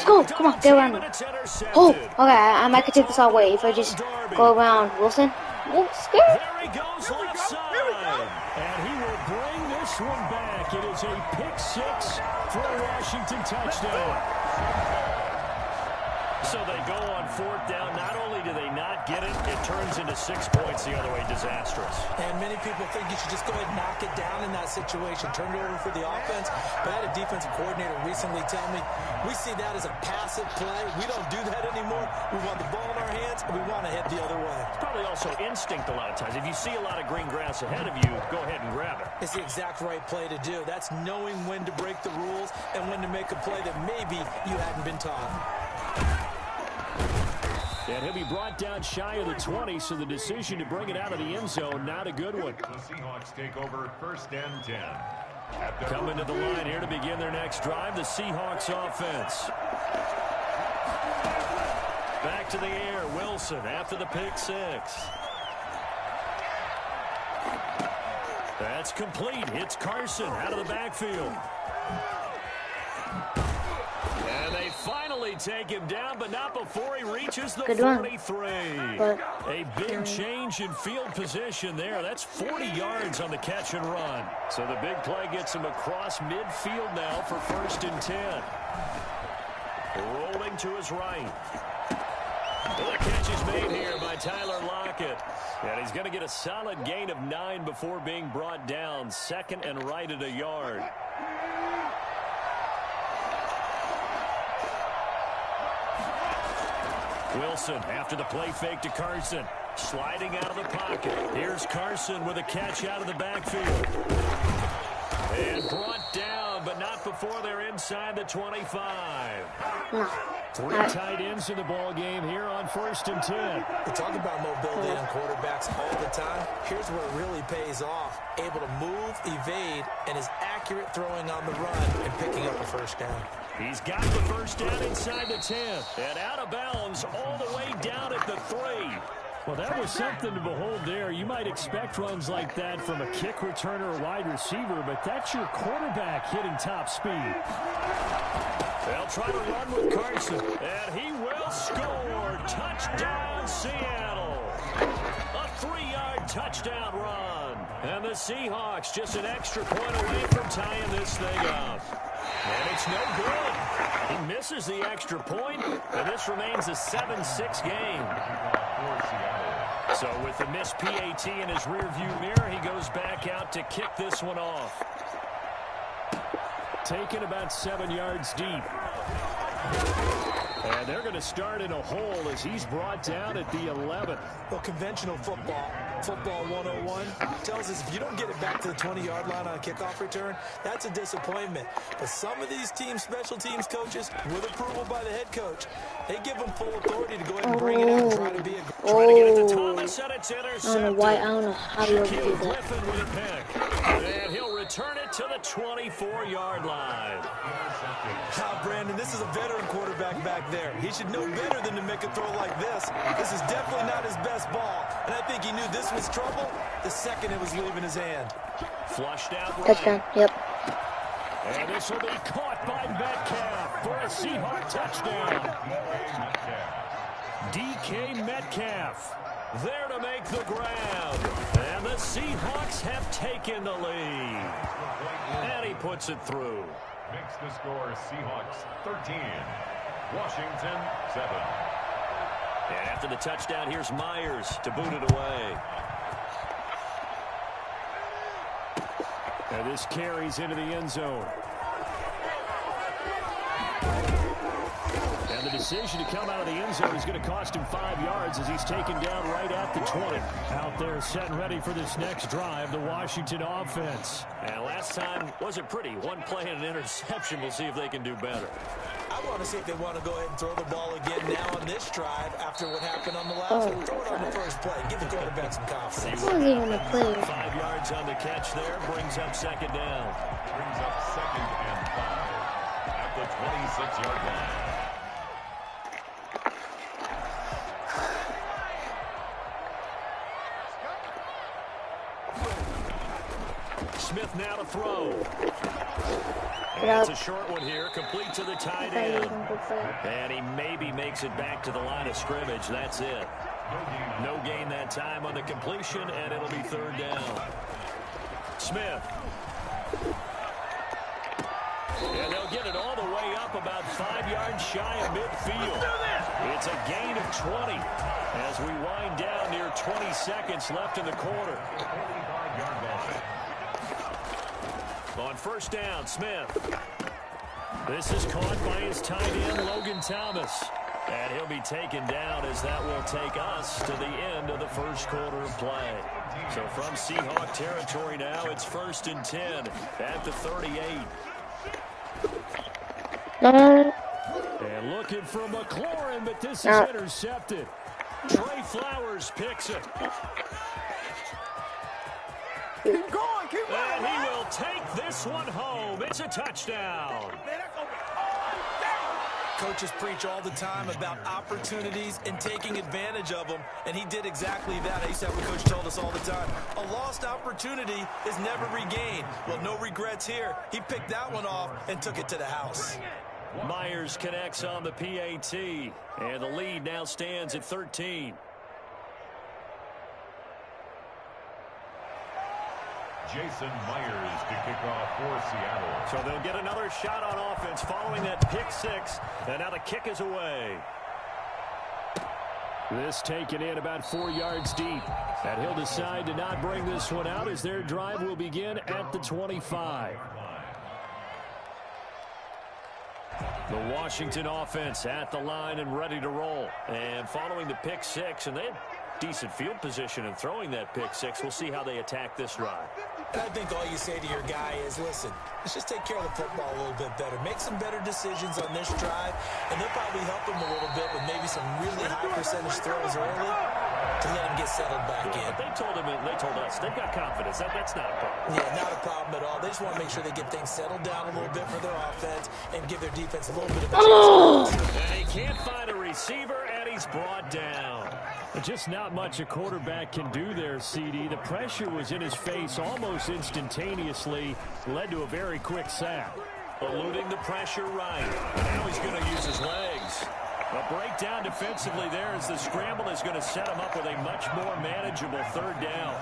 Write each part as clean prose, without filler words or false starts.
Let's go. Come on, get around him. Oh, okay. I might could take this all way if I just go around Wilson. Oh, scared. There he goes left side. And he will bring this one back. It is a pick six for a Washington touchdown. So they go on fourth down. Not only do they not get it, it turns into 6 points the other way. Disastrous. And many people think you should just go ahead and knock it down in that situation. Turn it over for the offense. But I had a defensive coordinator recently tell me, we see that as a passive play. We don't do that anymore. We want the ball in our hands, and we want to head the other way. It's probably also instinct a lot of times. If you see a lot of green grass ahead of you, go ahead and grab it. It's the exact right play to do. That's knowing when to break the rules and when to make a play that maybe you hadn't been taught. And he'll be brought down shy of the 20, so the decision to bring it out of the end zone, not a good one. The Seahawks take over 1st and 10. Coming to the line here to begin their next drive, the Seahawks offense. Back to the air, Wilson after the pick six. That's complete. It's Carson out of the backfield. And they finally take him down, but not before he reaches the 43. A big change in field position there. That's 40 yards on the catch and run. So the big play gets him across midfield now for 1st and 10. Rolling to his right. The catch is made here by Tyler Lockett. And he's going to get a solid gain of 9 before being brought down. 2nd and right at a yard. Wilson after the play fake to Carson. Sliding out of the pocket. Here's Carson with a catch out of the backfield. And brought down, but not before they're inside the 25. Three tight ends in the ball game here on 1st and 10. We talk about mobility on quarterbacks all the time. Here's where it really pays off. Able to move, evade, and is accurate throwing on the run and picking up a 1st down. He's got the 1st down inside the 10. And out of bounds all the way down at the 3. Well, that was something to behold there. You might expect runs like that from a kick returner or wide receiver, but that's your quarterback hitting top speed. They'll try to run with Carson, and he will score. Touchdown, Seattle. A 3-yard touchdown run. And the Seahawks just an extra point away from tying this thing up. And it's no good. He misses the extra point, and this remains a 7-6 game. So with the missed PAT in his rearview mirror, he goes back out to kick this one off. Taken about 7 yards deep. And they're going to start in a hole as he's brought down at the 11. Well, conventional football 101, tells us if you don't get it back to the 20-yard line on a kickoff return, that's a disappointment. But some of these special teams coaches, with approval by the head coach, they give them full authority to go ahead and bring it out and try to be a... Trying to get it to Thomas, and it's intercepted. I don't know why. I don't know how you do that. Griffin with a pick. And he'll return it to the 24-yard line. Brandon, this is a veteran quarterback back there. He should know better than to make a throw like this. This is definitely not his best ball. And I think he knew this was trouble the second it was leaving his hand. Flushed out right. Touchdown, yep. And this will be caught by Metcalf for a Seahawk touchdown. DK Metcalf there to make the grab. And the Seahawks have taken the lead. And he puts it through. Makes the score Seahawks 13, Washington 7. And after the touchdown, here's Myers to boot it away. And this carries into the end zone. And the decision to come out of the end zone is going to cost him 5 yards as he's taken down right at the 20. Out there set and ready for this next drive, the Washington offense. And last time wasn't pretty. One play and an interception. We'll see if they can do better. I want to see if they want to go ahead and throw the ball again now on this drive after what happened on the last one. Throw it on the first play. Give the quarterback some confidence. What was even a play? 5 yards on the catch there. Brings up second down. Brings up 2nd and 5 at the 26-yard line. Smith now to throw. It's a short one here, complete to the tight end. And he maybe makes it back to the line of scrimmage. That's it. No gain that time on the completion, and it'll be third down. Smith. And they'll get it all the way up about 5 yards shy of midfield. It's a gain of 20 as we wind down near 20 seconds left in the quarter. On first down, Smith. This is caught by his tight end, Logan Thomas. And he'll be taken down as that will take us to the end of the first quarter of play. So from Seahawk territory now, it's 1st and 10 at the 38. And looking for McLaurin, but this is intercepted. Trey Flowers picks it. Keep going, keep going. And he will take this one home. It's a touchdown. Coaches preach all the time about opportunities and taking advantage of them, and he did exactly that. I used to have a coach told us all the time, a lost opportunity is never regained. Well, no regrets here. He picked that one off and took it to the house. Myers connects on the PAT, and the lead now stands at 13. Jason Myers to kick off for Seattle. So they'll get another shot on offense following that pick six, and now the kick is away. This taken in about 4 yards deep, and he'll decide to not bring this one out as their drive will begin at the 25. The Washington offense at the line and ready to roll. And following the pick six, and they had decent field position in throwing that pick six. We'll see how they attack this drive. And I think all you say to your guy is, listen, let's just take care of the football a little bit better. Make some better decisions on this drive, and they'll probably help him a little bit with maybe some really high percentage throws early to let him get settled back in. But they told us, they've got confidence. That's not a problem. Yeah, not a problem at all. They just want to make sure they get things settled down a little bit for their offense and give their defense a little bit of a chance. And he can't find a receiver, and he's brought down. Just not much a quarterback can do there, CD. The pressure was in his face almost instantaneously, led to a very quick sack. Eluding the pressure right. Now he's going to use his legs. A breakdown defensively there as the scramble is going to set him up with a much more manageable third down.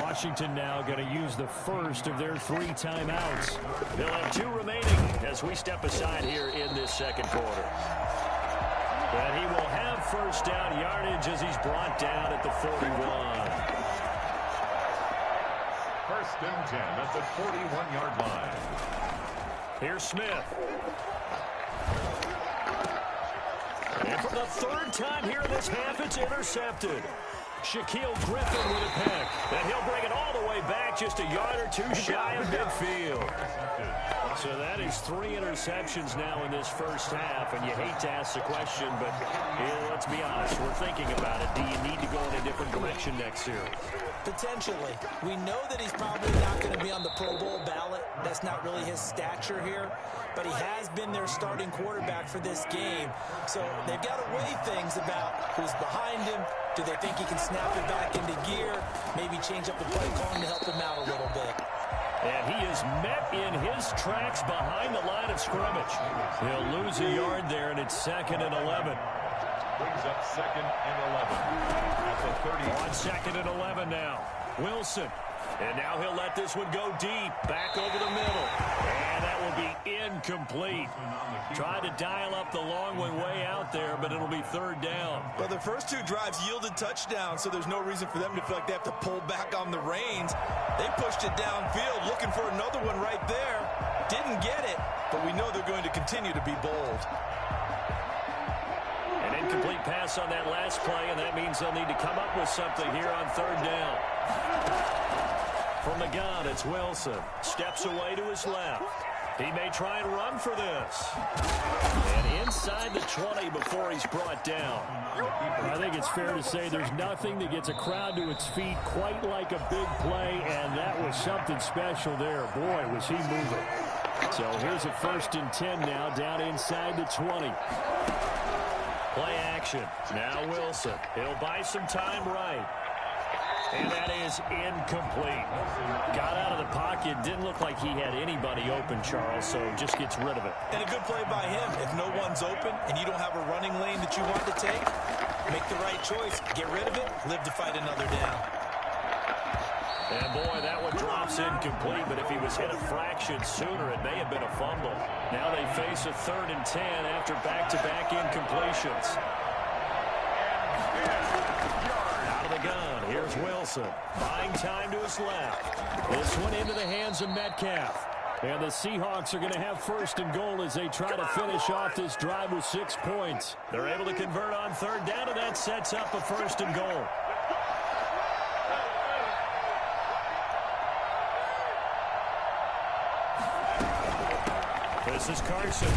Washington now going to use the first of their 3 timeouts. They'll have 2 remaining as we step aside here in this second quarter. And he will have first down yardage as he's brought down at the 41. 1st and 10 at the 41-yard line. Here's Smith. And for the 3rd time here in this half, it's intercepted. Shaquille Griffin with a pick. And he'll bring it all the way back just a yard or 2 shy of midfield. So that is 3 interceptions now in this first half. And you hate to ask the question, but let's be honest. We're thinking about it. Do you need to go in a different direction next year? Potentially. We know that he's probably not going to be on the Pro Bowl ballot. That's not really his stature here. But he has been their starting quarterback for this game. So they've got to weigh things about who's behind him. Do they think he can snap it back into gear? Maybe change up the play calling to help him out a little bit. And he is met in his tracks behind the line of scrimmage. He'll lose a yard there, and it's 2nd and 11. Brings up 2nd and 11 at the 30. On 2nd and 11 now. Wilson. And now he'll let this one go deep. Back over the middle. And that will be incomplete. Tried to dial up the long one way out there, but it'll be 3rd down. Well, the first 2 drives yielded touchdowns, so there's no reason for them to feel like they have to pull back on the reins. They pushed it downfield, looking for another one right there. Didn't get it, but we know they're going to continue to be bold. An incomplete pass on that last play, and that means they'll need to come up with something here on 3rd down. From the gun, it's Wilson. Steps away to his left. He may try and run for this. And inside the 20 before he's brought down. I think it's fair to say there's nothing that gets a crowd to its feet quite like a big play, and that was something special there. Boy, was he moving. So here's a 1st and 10 now, down inside the 20. Play action. Now Wilson. He'll buy some time right. And that is incomplete. Got out of the pocket. Didn't look like he had anybody open, Charles, so just gets rid of it. And a good play by him. If no one's open and you don't have a running lane that you want to take, make the right choice. Get rid of it. Live to fight another down. And, boy, that one drops incomplete, but if he was hit a fraction sooner, it may have been a fumble. Now they face a 3rd and 10 after back-to-back incompletions. Gun. Here's Wilson. Buying time to his left. This one into the hands of Metcalf. And the Seahawks are going to have 1st and goal as they try to finish off this drive with 6 points. They're able to convert on 3rd down, and that sets up a 1st and goal. This is Carson.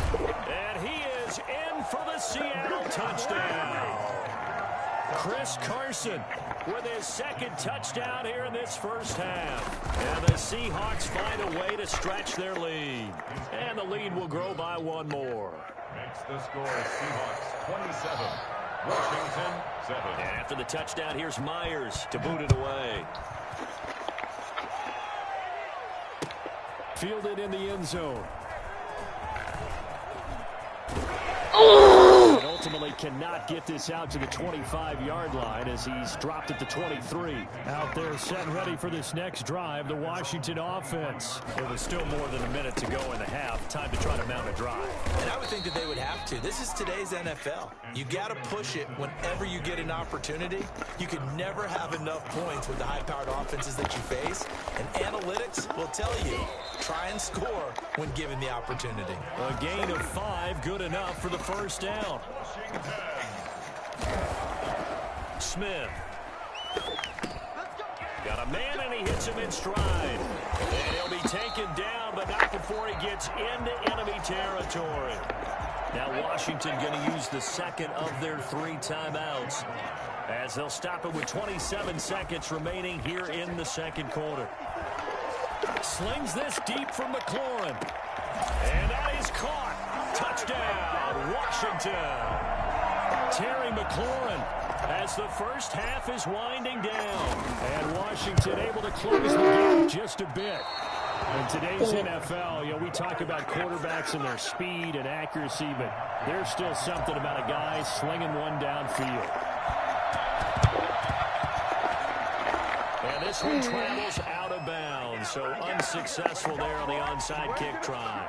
And he is in for the Seattle touchdown. Chris Carson with his 2nd touchdown here in this first half. And the Seahawks find a way to stretch their lead. And the lead will grow by 1 more. Makes the score Seahawks 27, Washington 7. And after the touchdown, here's Myers to boot it away. Fielded in the end zone. And ultimately cannot get this out to the 25-yard line as he's dropped at the 23. Out there set and ready for this next drive, the Washington offense. It was still more than a minute to go in the half. Time to try to mount a drive. And I would think that they would have to. This is today's NFL. You got to push it whenever you get an opportunity. You can never have enough points with the high-powered offenses that you face. And analytics will tell you, try and score when given the opportunity. A gain of 5, good enough for the first down. Smith. Got a man, and he hits him in stride. And he'll be taken down, but not before he gets into enemy territory. Now Washington going to use the 2nd of their 3 timeouts as they'll stop it with 27 seconds remaining here in the 2nd quarter. Slings this deep from McLaurin. And that is caught. Touchdown, Washington. Terry McLaurin as the first half is winding down. And Washington able to close the game just a bit. In today's NFL, we talk about quarterbacks and their speed and accuracy, but there's still something about a guy slinging one downfield. And this one travels out of bounds, so unsuccessful there on the onside kick try.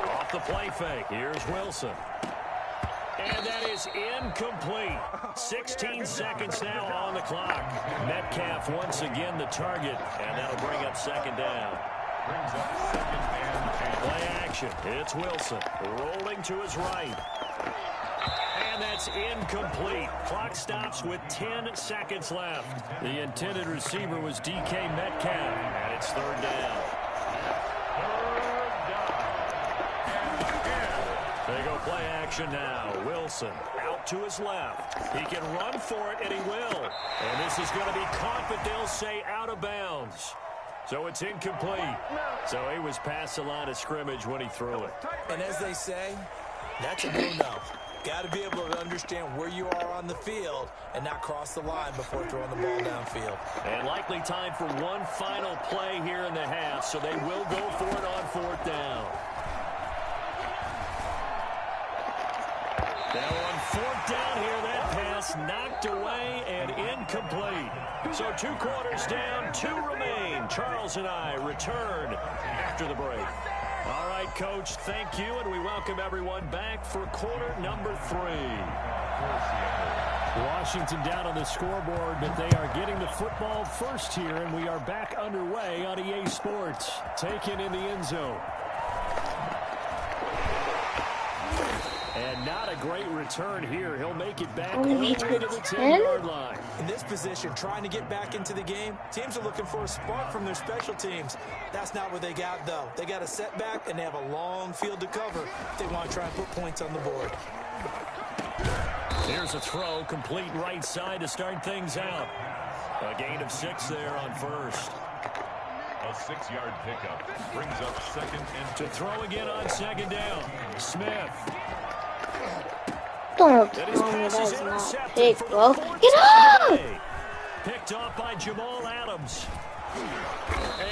Off the play fake, here's Wilson. And that is incomplete. 16 seconds now on the clock. Metcalf once again the target, and that'll bring up 2nd down. Brings up 2nd and 10. Play action. It's Wilson rolling to his right. And that's incomplete. Clock stops with 10 seconds left. The intended receiver was DK Metcalf, and it's 3rd down. They go play action now. Wilson out to his left. He can run for it, and he will. And this is going to be caught, but they'll say out of bounds. So it's incomplete. So he was past the line of scrimmage when he threw it. And as they say, that's a no-no. Got to be able to understand where you are on the field and not cross the line before throwing the ball downfield. And likely time for one final play here in the half, so they will go for it on 4th down. Now on 4th down here, that pass knocked away and incomplete. So 2 quarters down, 2 remain. Charles and I return after the break. All right, Coach, thank you, and we welcome everyone back for quarter number 3. Washington down on the scoreboard, but they are getting the football first here, and we are back underway on EA Sports. Taken in the end zone. And not a great return here. He'll make it back only to the 10-yard line. In this position, trying to get back into the game, teams are looking for a spark from their special teams. That's not what they got, though. They got a setback, and they have a long field to cover if they want to try and put points on the board. Here's a throw, complete right side to start things out. A gain of 6 there on 1st. A 6-yard pickup brings up second and to throw again on second down. Smith. Don't tell me that's not big, bro. Get up! Picked off by Jamal Adams.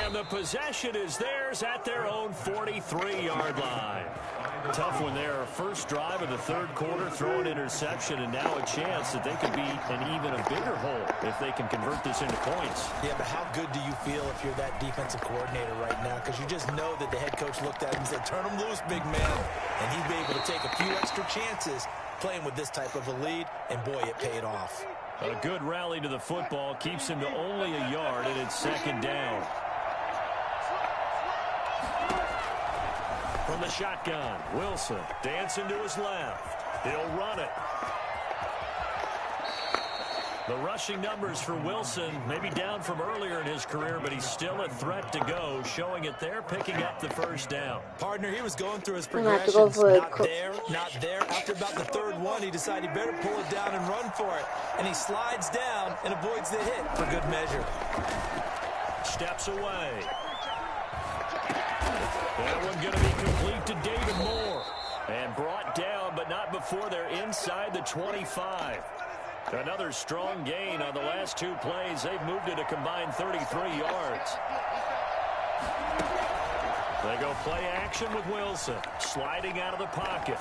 And the possession is theirs at their own 43-yard line. Tough one there. First drive of the third quarter, throw an interception, and now a chance that they could be in even a bigger hole if they can convert this into points. Yeah, but how good do you feel if you're that defensive coordinator right now? Because you just know that the head coach looked at him and said, turn him loose, big man. And he'd be able to take a few extra chances playing with this type of a lead, and boy, it paid off. A good rally to the football keeps him to only a yard, and it's second down. From the shotgun, Wilson dancing to his left. He'll run it. The rushing numbers for Wilson may be down from earlier in his career, but he's still a threat to go, showing it there, picking up the first down. Partner, he was going through his progressions. Not there, not there. After about the third one, he decided he better pull it down and run for it. And he slides down and avoids the hit for good measure. Steps away. That one going to be complete to David Moore. And brought down, but not before they're inside the 25. Another strong gain on the last two plays. They've moved it a combined 33 yards. They go play action with Wilson. Sliding out of the pocket.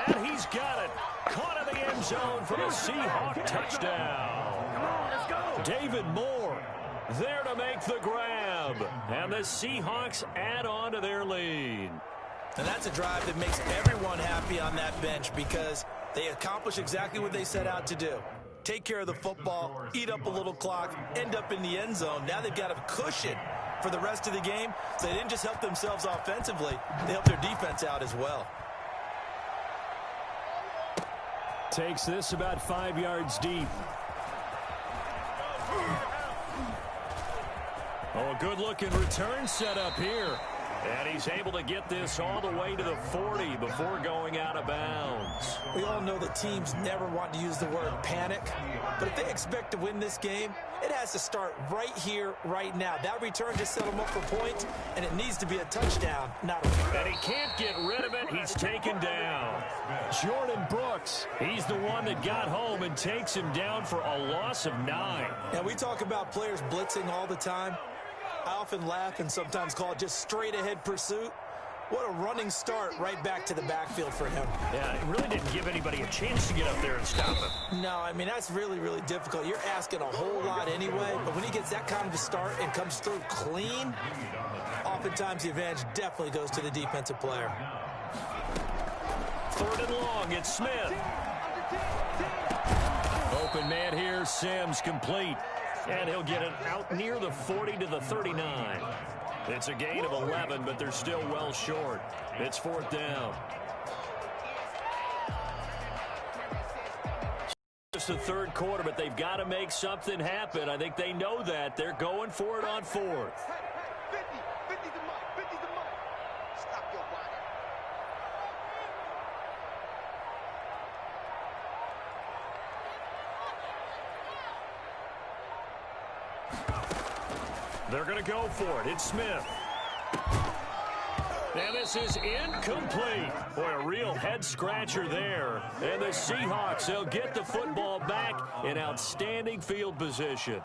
And he's got it. Caught in the end zone for the Seahawk touchdown. Come on, let's go. David Moore there to make the grab. And the Seahawks add on to their lead. And that's a drive that makes everyone happy on that bench because they accomplish exactly what they set out to do. Take care of the football, eat up a little clock, end up in the end zone. Now they've got a cushion for the rest of the game. So they didn't just help themselves offensively, they helped their defense out as well. Takes this about 5 yards deep. Oh, a good-looking return set up here. And he's able to get this all the way to the 40 before going out of bounds. We all know that teams never want to use the word panic, but if they expect to win this game, it has to start right here, right now. That return just set them up for points, and it needs to be a touchdown, not a run. And he can't get rid of it. He's taken down. Jordan Brooks, he's the one that got home and takes him down for a loss of 9. Now, we talk about players blitzing all the time. I often laugh and sometimes call it just straight-ahead pursuit. What a running start right back to the backfield for him. Yeah, it really didn't give anybody a chance to get up there and stop him. No, I mean, that's really, really difficult. You're asking a whole lot anyway, but when he gets that kind of a start and comes through clean, oftentimes the advantage definitely goes to the defensive player. Third and long, it's Smith. Open man here, Sims complete. And he'll get it out near the 40 to the 39. It's a gain of 11, but they're still well short. It's fourth down. It's the third quarter, but they've got to make something happen. I think they know that. They're going for it on fourth. 50's the mark. 50's the mark. Stop your whining. They're going to go for it. It's Smith. And this is incomplete. Boy, a real head-scratcher there. And the Seahawks, they'll get the football back in outstanding field position.